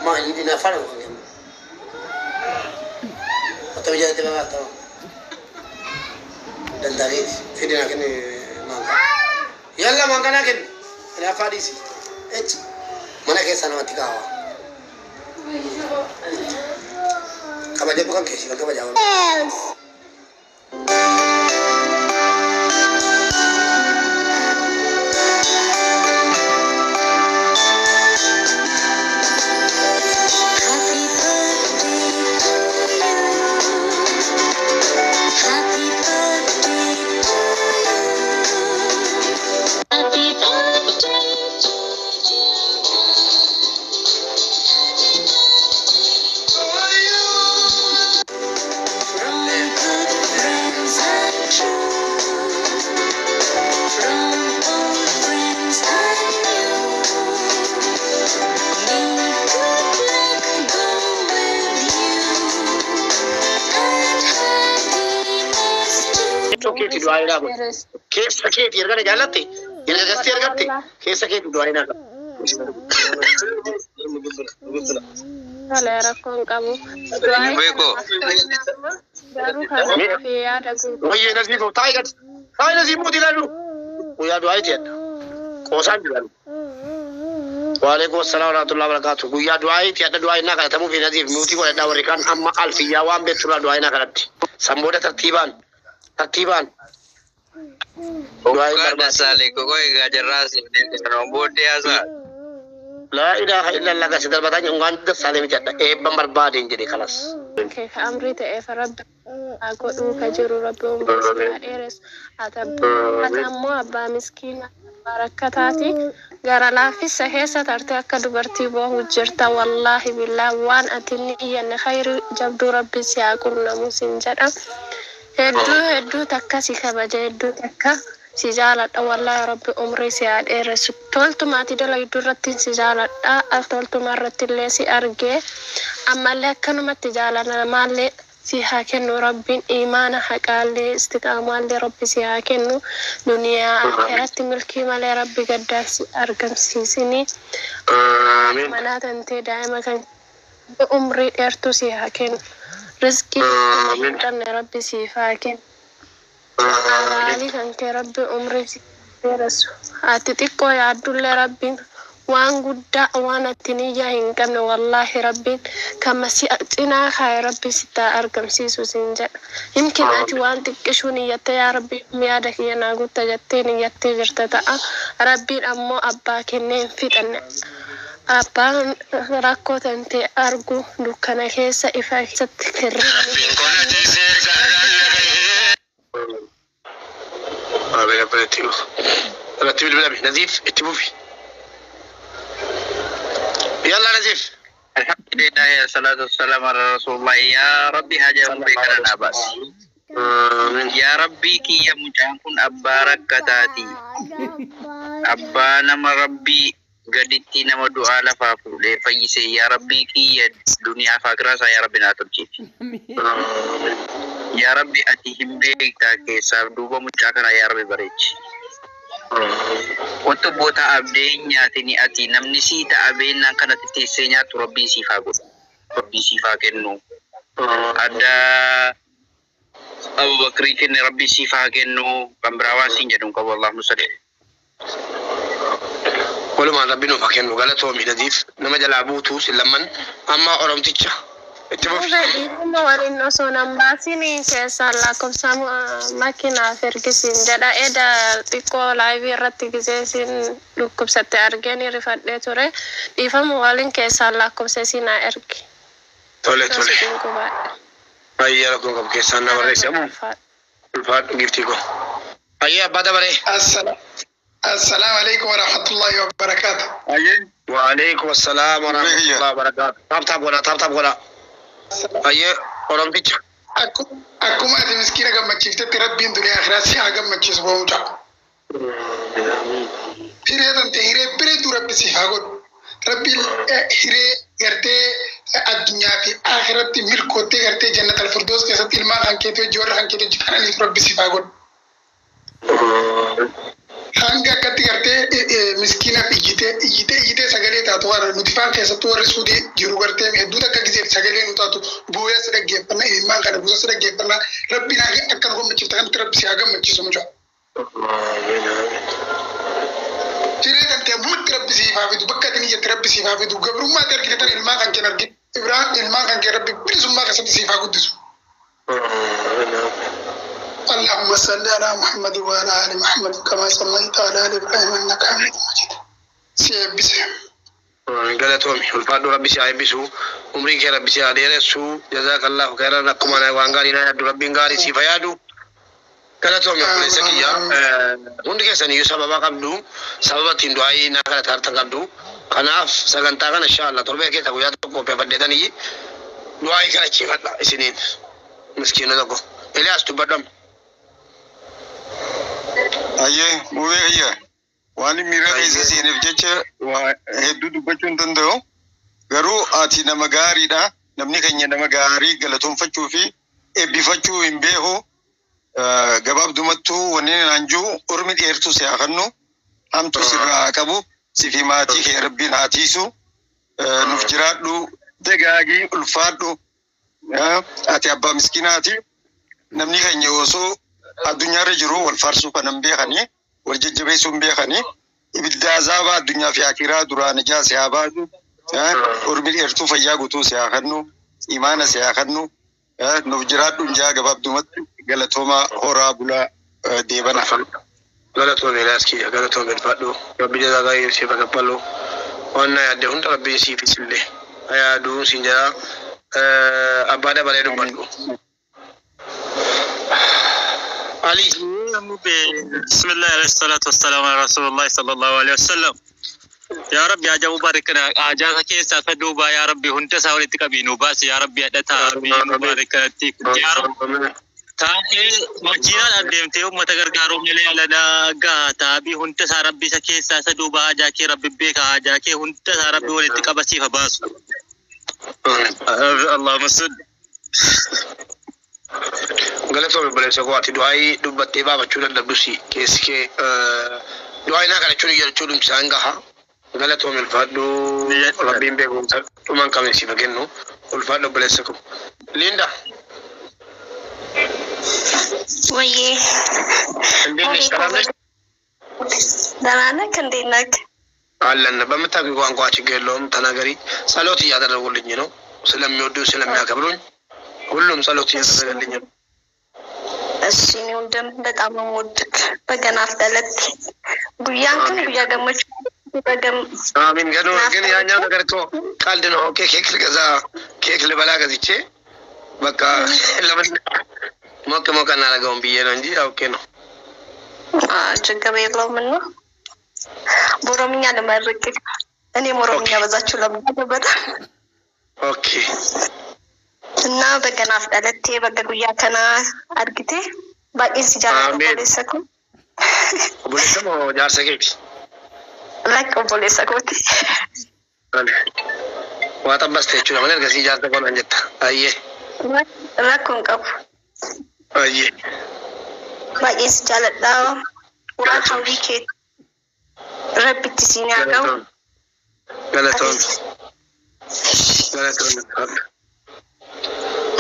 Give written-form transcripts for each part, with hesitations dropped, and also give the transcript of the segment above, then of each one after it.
ما عندنا فرق atau jadi tengah atau dan dari video nak ni mangga, ya Allah mangga nak ni, ni apa di sini? Mana kisah nama tiga awak? Kamu dia bukan kisah, kamu jawab. Doa ina ko kes sakit irga ne jalati irga gasti irgatti kes sakit doa ina ko kale rakon kamu doa beko baru kan fiya da ku oye nasibu taigat ay nasibu dilalu ya doa itu kosan dilalu Waalaikumsalam warahmatullahi wabarakatuh ya doa itu ada doa ina kata tamu fi nasib muti ko da warikan amma alfiya wa betura doa ina kalatti samboda tertiban bukan asal itu kau ngajar ras ini rombot dia asal. La ilaha illallah kasih terbatanya ngan salim jada bambar badin jadi kelas. Okay, amri te farab aku tu kajuru rabbum eres atamu abba miskina barakatati gara lafi sahesa tarte akka dubartii boo hujjirta wallahi billahi waan atini yan khairu jabdu rabbi siakun namusin jada hedduu takka si kabaja hedduu takka si jaaladha wallahi rabbi umrii si dheeressu toltumaati dalagduu irratti si jaaladha toltuma irratti illee si argee ammallee akkanumatti jaalana maallee si haa kennu rabbiin imaana haqaallee istiqaamaallee rabbi si haa kennu duniyaa akhiratti milkii malee rabbi gaddaa si argamsiisini manaa tantee daa'ima kan umrii dheertuu si haa kennu rizqi dan rabbi si haa kennu Ali kan ke rabbi umri dheeressu ati xiqqoo yaaddulle rabbiin waan guddaa waan atini hin qabne wallahi rabbiin kama si cinaa kaa rabbi sitaa argamsiisu sin jedha yimkin ati waan xiqqishuun iyyatte yaa rabbi miyaada kiyya naa gutta jetteen iyyattee jirta ta'a rabbiin ammoo abbaa kenneen fixanne abbaan rakkoo tantee argu dukkana keessa ifa keessatti رتب البلابي نزيف اتبوا فيه يلا نزيف الحمد لله والصلاة والسلام على رسول الله يا ربي هاجر بكرنا بس يا ربي كي يا مجاكون أبارك كتاتي أبا نما ربي قدتي نما دعاء لفافو لفايسي يا ربي كي يا دنيا فاكراسا يا ربي ناترجي يا ربي أتيهم بيك تاكي سابدوبا مجاكنا يا ربي بريج untuk bota abdenya tini ati namni sita abena kana titesenya tu rabbi sifa kenno ada Abu Bakri ken rabbi sifa kenno pambrawa sinja dum ko wallahu musalli wala ma rabbi no fakenno galato mi nadif nama jalabutu silaman amma oromticha Kuma warin oso nambasini kesa lakom samu makina fergisin jada eda tiko live irratti gizesin lukkub sate argeni rifadde ture difamu walin kesa lakom sesina ergi tole ayya lakum kam kesa na warre samu ulfat gifti ko ayya bada bare السلام عليكم ورحمة الله وبركاته. وعليكم السلام ورحمة الله وبركاته. تاب ولا. أيه orang bicara. Aku mah di miskin agak macam itu terap bintu ni akhirat sih agak macam sebuah ucap. هيري أنت هيري بريد ربي سيفاقود ربي هيري غرتي الدنيا في آخرة ملكوتي غرتي جنة الفردوس كيسة الماء خانكيتو جور خانكيتو جكاني ربي سيفاقود hanga kati garte miskina ijite sagale ta to war nutifan ke sa to resudi jiru garte me duda ka gise sagale nu ta to boya sira ge pana iman kana busa sira ge pana rabbi na akkan ko me chifta kan tarab si agam me chisumjo tire tan te mut rabbi si fa bi du bakkat ni je rabbi si fa bi du gabru ma ter ki tan ilma kan kenar gi ibrahim ilma kan ke rabbi bisumma ka sa si fa gudisu اللهم صل على محمد وعلى ال محمد كما صليت على ال ابراهيم انك حميد مجيد سيبسم قالتهم الفادو ربي سيبسو عمرك ربي سيادرسو جزاك الله خيرا لكم انا وانغارينا ربي غاري سيفيادو قالتهم يا سكيا عندك سني سبب قبدو سبب تندوي نكره ترتقبدو خناف سغنتا كان ان شاء الله تربيه كي تقول يا تو بفدتني دعاء كان شيء فلا سنين مسكين لكم الياس تبدم aye muwe iya wani mira isa sinif jecha wa heddu dubbachun dandao garu ati nama gari da namni kanya nama gari galatun fachu fi ebbifachu imbeho gabab dumattu wani nanju urmi diertu se akannu amtu sirra kabu sifimati ke rabbin hatisu nufjiradu degagi ulfadu ati abba miskinati namni kanya oso الدنيا رجرو والفرس كنم بيخني والججبي سم بيخني إبدا زابا الدنيا في آخرة دران جا سيابادو أربي إرتو فيا قطو سياخنو إيمان سياخنو نفجرات دنجا قباب دومت غلطوما هورا بلا ديبنا غلطوما إلاسكي غلطوما بالفادو ربي جزا غاير سيفا كبالو وانا يدهون ربي سيفي سلي ايا دون سنجا أبادا بلدو بندو علي بسم الله عليه الصلاة والسلام على رسول الله صلى الله عليه وسلم يا رب يا جو باركنا أجاك كيسا فدوبا يا ربي هنت ساولتك بينوباس يا ربي أدتا بينوباركتك يا رب تاهي مجينا أدم تيوم متغرغارو ملي لنا غاتا بي هنت سا ربي سكيسا فدوبا أجاك ربي بيك أجاك هنت سا ربي ولتك بسي فباس اللهم صل غلطوا بالبلد سقواتي دعائي دبتي بابا شلون دبسي كيسكي دعائي ناقل شلون يرجعون مسانجها غلطوا من الفادو ربين بيقوم تمان كم يسيب كنو والفادو بالبلد سقو ليندا ويه دانا كندينك علنا بمتى بيقوان قاتي قلهم تناغري صلوتي يا درو لنجنو سلام يودو سلام يكبرون كلهم صلوتي يا السيني وندم بتعمل مودك بجنا في ثلاثة بيانكن بيجا مش بيجا آمين كانوا كن يانيا نكرتو قال دينه كيك كذا كيك لبلا كذي بكا لمن موكا نالجون بيجي أو كنو جنكا بيطلع منه بروميا نمرك أنا بروميا بزاتشو لما أوكي እና በገና ፍዳለቴ በገጉያ ከና አርግቴ ባቂስ ጃላ ፖሊሰኩ ፖሊሰሙ ጃርሰኬክ ለክ ፖሊሰኩት ዋጣባስቴቹ ለምን ገሲ ጃርተ ቆን አንጀታ አየ ለኩን ቀቡ አየ ባቂስ ጃለዳ ዋታ ዊኬት ረብት ሲናጋው ገለቶን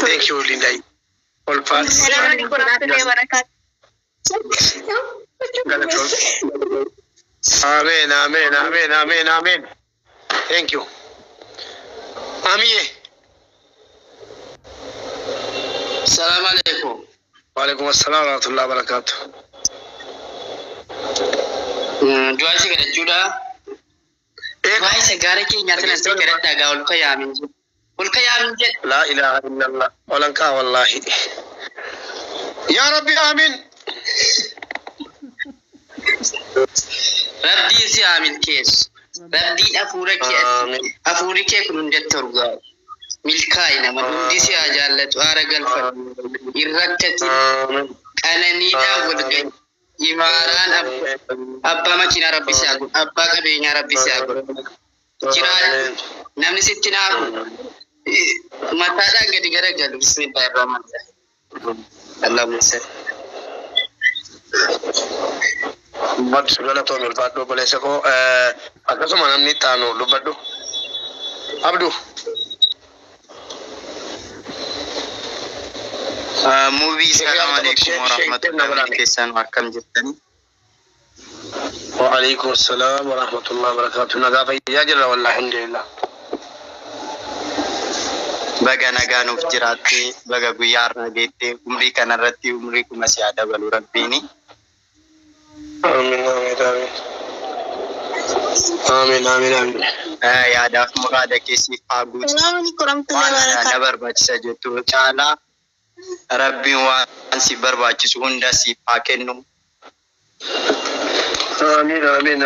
Thank you, Linda. All fast. Amen, amen, amen, amen, amen. Thank you. Amiye. السلام عليكم. وعليكم السلام ورحمة الله وبركاته. جواسي كده جودا. جواسي سجارة كي ناتنا سكرت دعاء والكيامين. والكيامين جد. لا إله إلا الله. ولنكا والله. يا ربي آمين. ربي سي آمين كيس. ربي أفورك كيس. أفورك كنون جد ترجع. ملكاينا مدودي سي أجالت وارجال فن. إركتي. أنا نيدا ولقي. imaran abba macina rabbi siagu abba kabenya rabbi siagu jira namni sittina mata da gadi garagalu bismillahirrahmanirrahim Allahumma salli Mat galato mi faddo balese ko akasuma namni tano lubaddo Abdu movie assalamualaikum warahmatullahi wabarakatuh وعليكم السلام ورحمة الله وبركاته نقافة يجرى والله الحمد لله baga nagaan of jiraatte baga guyyaa irraa geette umrii kanarratti umrii kuma si dabalu rabbiini آمين آمين آمين آمين آمين آمين yaadaaf muraada keessi faaguuti na barbaachisa jettu caalaa rabbiin waan si barbaachisu hunda siif haa kennu آمين آمين